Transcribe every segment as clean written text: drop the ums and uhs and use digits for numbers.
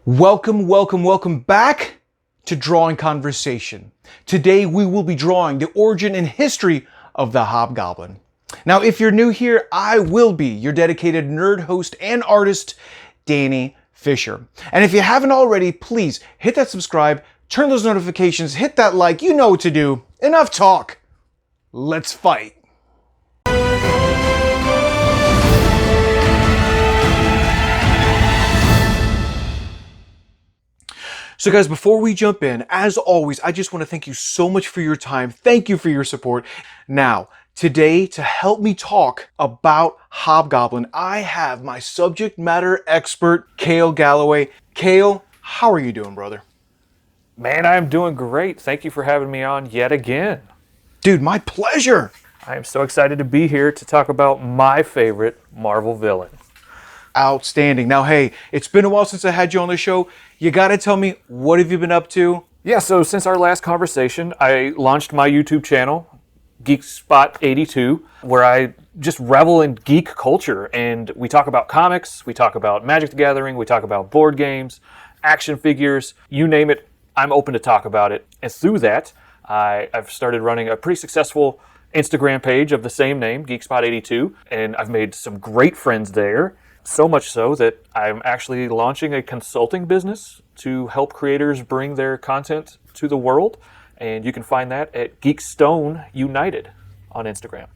Welcome back to Drawing Conversation. Today we will be drawing the origin and history of the Hobgoblin. Now, if you're new here, I will be your dedicated nerd host and artist, Danny Fisher. And if you haven't already, please hit that subscribe, turn those notifications, hit that like, you know what to do. Enough talk. Let's fight. So guys, before we jump in, as always, I just want to thank you so much for your time. Thank you for your support. Now, today, to help me talk about Hobgoblin, I have my subject matter expert, Cale Galloway. Cale, how are you doing, brother? Man, I'm doing great. Thank you for having me on yet again. Dude, my pleasure. I am so excited to be here to talk about my favorite Marvel villain. Outstanding. Now, hey, it's been a while since I had you on the show. You gotta tell me, what have you been up to? Yeah, so since our last conversation, I launched my YouTube channel, GeekSpot82, where I just revel in geek culture. And we talk about comics, we talk about Magic the Gathering, we talk about board games, action figures, you name it, I'm open to talk about it. And through that, I've started running a pretty successful Instagram page of the same name, GeekSpot82, and I've made some great friends there. So much so that I'm actually launching a consulting business to help creators bring their content to the world. And you can find that at Geekstone United on Instagram.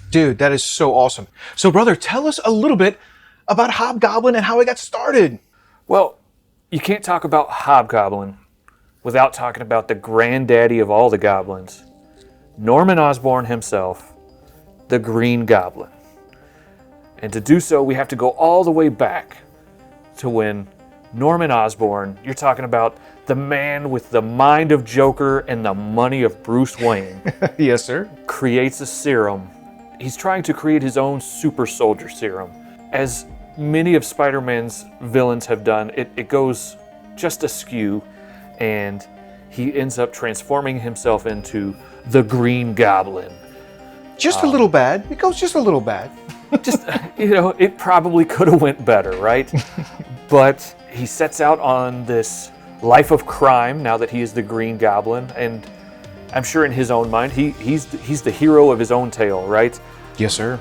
Dude, that is so awesome. So brother, tell us a little bit about Hobgoblin and how it got started. Well, you can't talk about Hobgoblin without talking about the granddaddy of all the goblins, Norman Osborn himself, the Green Goblin. And to do so, we have to go all the way back to when Norman Osborn, you're talking about the man with the mind of Joker and the money of Bruce Wayne. Yes, sir. Creates a serum. He's trying to create his own super soldier serum. As many of Spider-Man's villains have done, it goes just askew, and he ends up transforming himself into the Green Goblin. Just a little bad. It goes just a little bad. Just, it probably could have went better, right? But he sets out on this life of crime now that he is the Green Goblin, and I'm sure in his own mind, he's the hero of his own tale, right? Yes, sir.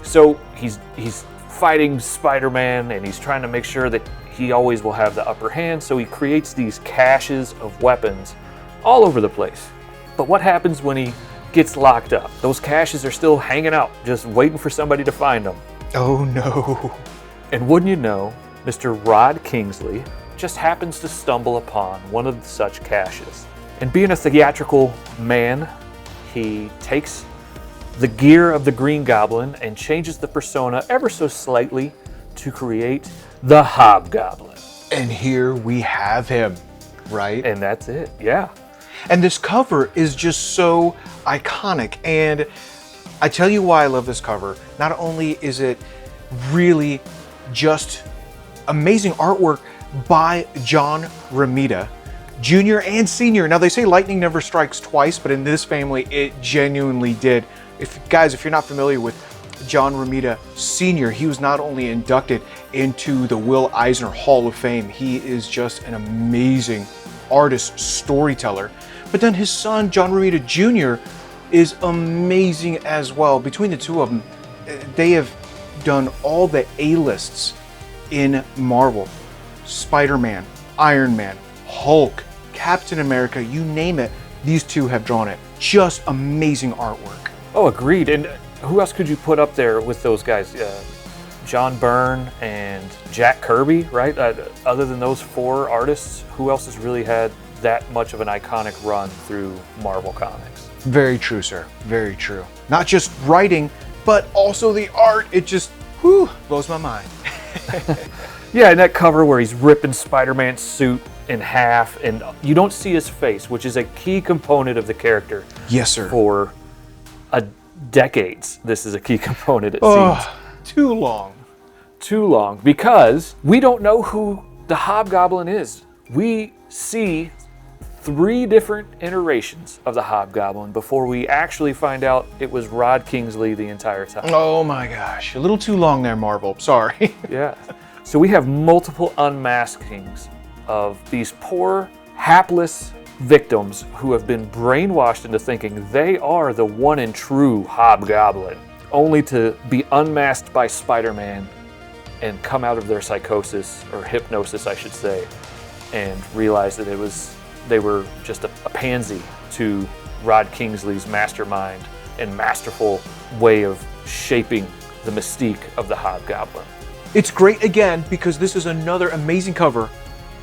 So he's fighting Spider-Man, and he's trying to make sure that he always will have the upper hand, so he creates these caches of weapons all over the place. But what happens when he gets locked up? Those caches are still hanging out, just waiting for somebody to find them. Oh no. And wouldn't you know, Mr. Rod Kingsley just happens to stumble upon one of such caches. And being a theatrical man, he takes the gear of the Green Goblin and changes the persona ever so slightly to create the Hobgoblin. And here we have him, right? And that's it, yeah. And this cover is just so iconic. And I tell you why I love this cover. Not only is it really just amazing artwork by John Romita Jr. and Sr. Now they say lightning never strikes twice, but in this family, it genuinely did. If you're not familiar with John Romita Sr., he was not only inducted into the Will Eisner Hall of Fame, he is just an amazing artist, storyteller. But then his son, John Romita Jr., is amazing as well. Between the two of them, they have done all the A-lists in Marvel. Spider-Man, Iron Man, Hulk, Captain America, you name it, these two have drawn it. Just amazing artwork. Oh, agreed. And who else could you put up there with those guys? John Byrne and Jack Kirby, right? Other than those four artists, who else has really had that much of an iconic run through Marvel Comics? Very true, sir. Very true. Not just writing, but also the art. It just, blows my mind. Yeah, and that cover where he's ripping Spider-Man's suit in half, and you don't see his face, which is a key component of the character. Yes, sir. For decades, this is a key component, it seems. Too long. Too long, because we don't know who the Hobgoblin is. We see 3 different iterations of the Hobgoblin before we actually find out it was Rod Kingsley the entire time. Oh my gosh, a little too long there, Marvel. Sorry. Yeah. So we have multiple unmaskings of these poor, hapless victims who have been brainwashed into thinking they are the one and true Hobgoblin, only to be unmasked by Spider-Man and come out of their psychosis, or hypnosis I should say, and realize that they were just a pansy to Rod Kingsley's mastermind and masterful way of shaping the mystique of the Hobgoblin. It's great again because this is another amazing cover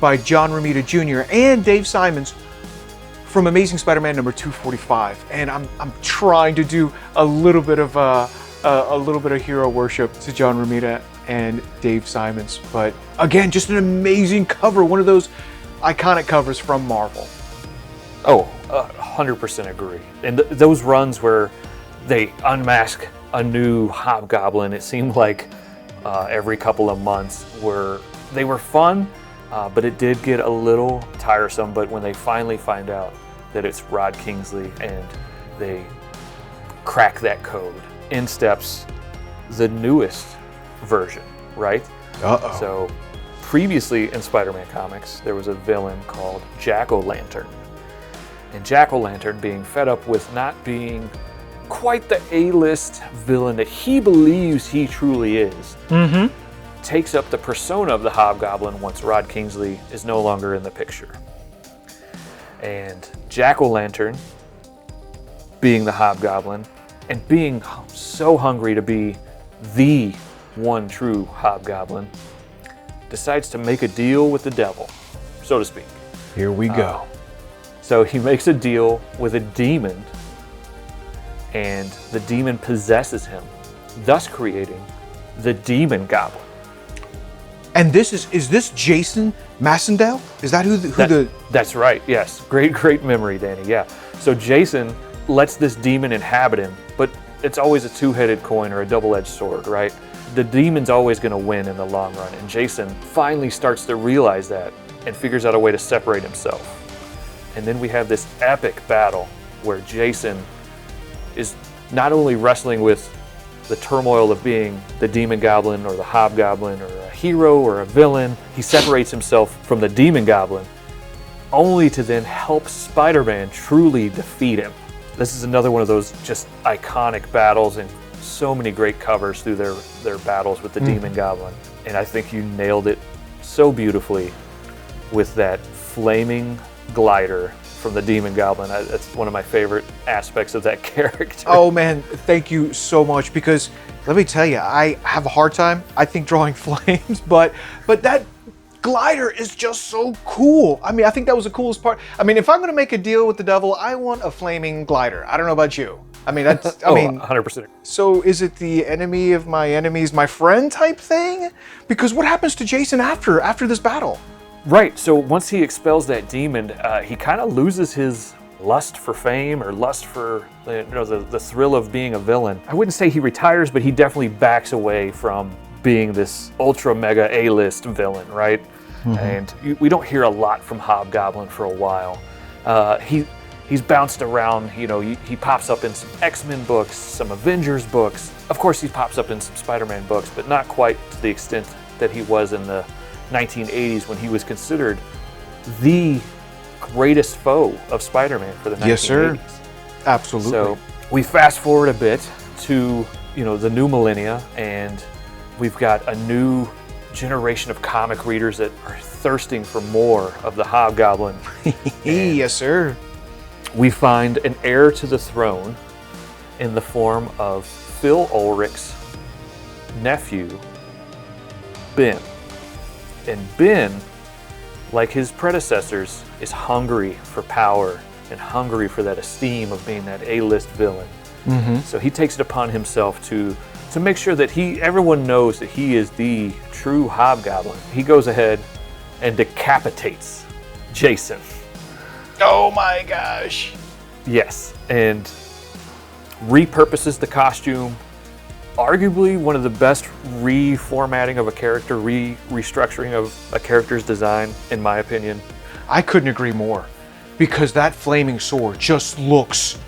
by John Romita Jr. and Dave Simons from Amazing Spider-Man number 245, and I'm trying to do a little bit of hero worship to John Romita and Dave Simons, but again, just an amazing cover, one of those iconic covers from Marvel. Oh, 100% agree. And those runs where they unmask a new Hobgoblin, it seemed like every couple of months they were fun, but it did get a little tiresome. But when they finally find out that it's Rod Kingsley and they crack that code, in steps the newest version, right? Uh-oh. So previously in Spider-Man comics, there was a villain called Jack-O-Lantern. And Jack-O-Lantern, being fed up with not being quite the A-list villain that he believes he truly is, takes up the persona of the Hobgoblin once Rod Kingsley is no longer in the picture. And Jack-O-Lantern, being the Hobgoblin, and being so hungry to be the one true Hobgoblin, decides to make a deal with the devil, so to speak. Here we go. So he makes a deal with a demon, and the demon possesses him, thus creating the Demon Goblin. And this is this Jason Massendale? Is that who the... That's right, yes. Great memory, Danny, yeah. So Jason lets this demon inhabit him, but it's always a two-headed coin or a double-edged sword, right? The demon's always going to win in the long run, and Jason finally starts to realize that and figures out a way to separate himself. And then we have this epic battle where Jason is not only wrestling with the turmoil of being the Demon Goblin or the Hobgoblin or a hero or a villain, he separates himself from the Demon Goblin only to then help Spider-Man truly defeat him. This is another one of those just iconic battles, and so many great covers through their battles with the Demon Goblin. And I think you nailed it so beautifully with that flaming glider from the Demon Goblin. That's one of my favorite aspects of that character. Oh man, thank you so much, because let me tell you, I have a hard time, I think, drawing flames, but that glider is just so cool. I mean, I think that was the coolest part. I mean, if I'm gonna make a deal with the devil, I want a flaming glider. I don't know about you. I mean, that's, I mean, 100%. So is it the enemy of my enemies, my friend type thing? Because what happens to Jason after this battle? Right, so once he expels that demon, he kind of loses his lust for fame or lust for the thrill of being a villain. I wouldn't say he retires, but he definitely backs away from being this ultra mega A-list villain, right? And we don't hear a lot from Hobgoblin for a while. He's bounced around, he pops up in some X-Men books, some Avengers books. Of course, he pops up in some Spider-Man books, but not quite to the extent that he was in the 1980s when he was considered the greatest foe of Spider-Man for the 1980s. Yes, sir. Absolutely. So we fast forward a bit to, the new millennia, and we've got a new generation of comic readers that are thirsting for more of the Hobgoblin. Yes, sir. We find an heir to the throne in the form of Phil Ulrich's nephew, Ben. And Ben, like his predecessors, is hungry for power and hungry for that esteem of being that A-list villain. So he takes it upon himself to make sure that everyone knows that he is the true Hobgoblin. He goes ahead and decapitates Jason. Oh my gosh. Yes, and repurposes the costume. Arguably one of the best reformatting of a character, restructuring of a character's design, in my opinion. I couldn't agree more, because that flaming sword just looks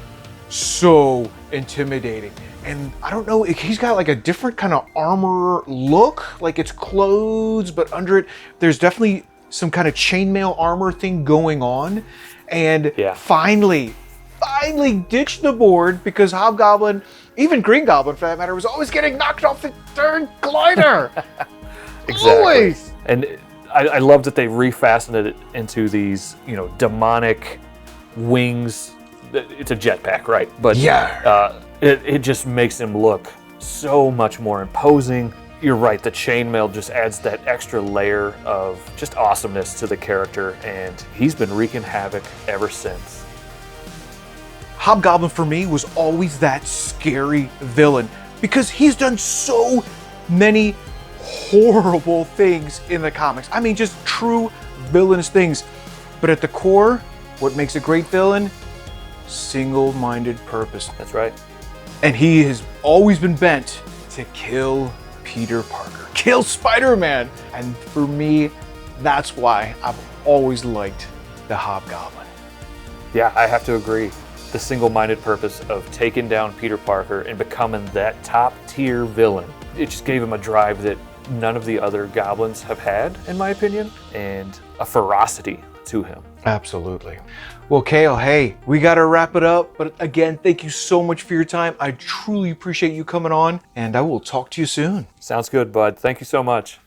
so intimidating. And I don't know, he's got like a different kind of armor look, like it's clothes, but under it, there's definitely some kind of chainmail armor thing going on, and Yeah. finally ditched the board because Hobgoblin, even Green Goblin for that matter, was always getting knocked off the third glider. Exactly. Always. And I love that they refastened it into these, you know, demonic wings. It's a jetpack, right? But Yeah. it just makes him look so much more imposing. You're right, the chainmail just adds that extra layer of just awesomeness to the character, and he's been wreaking havoc ever since. Hobgoblin for me was always that scary villain because he's done so many horrible things in the comics. I mean, just true villainous things. But at the core, what makes a great villain? Single-minded purpose. That's right. And he has always been bent to kill Peter Parker, kill Spider-Man. And for me, that's why I've always liked the Hobgoblin. Yeah, I have to agree. The single-minded purpose of taking down Peter Parker and becoming that top-tier villain. It just gave him a drive that none of the other goblins have had, in my opinion, and a ferocity to him. Absolutely. Well, Kale, hey, we got to wrap it up. But again, thank you so much for your time. I truly appreciate you coming on, and I will talk to you soon. Sounds good, bud. Thank you so much.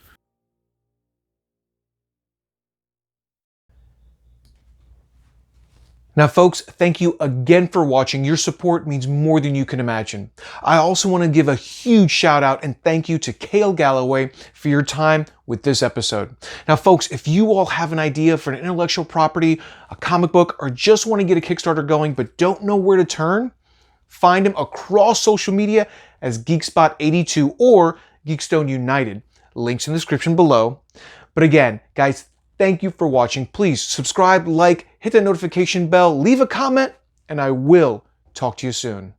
Now, folks, thank you again for watching. Your support means more than you can imagine. I also want to give a huge shout out and thank you to Kale Galloway for your time with this episode. Now, folks, if you all have an idea for an intellectual property, a comic book, or just want to get a Kickstarter going but don't know where to turn, find him across social media as GeekSpot82 or Geekstone United. Links in the description below. But again, guys, thank you for watching. Please subscribe, like, hit that notification bell, leave a comment, and I will talk to you soon.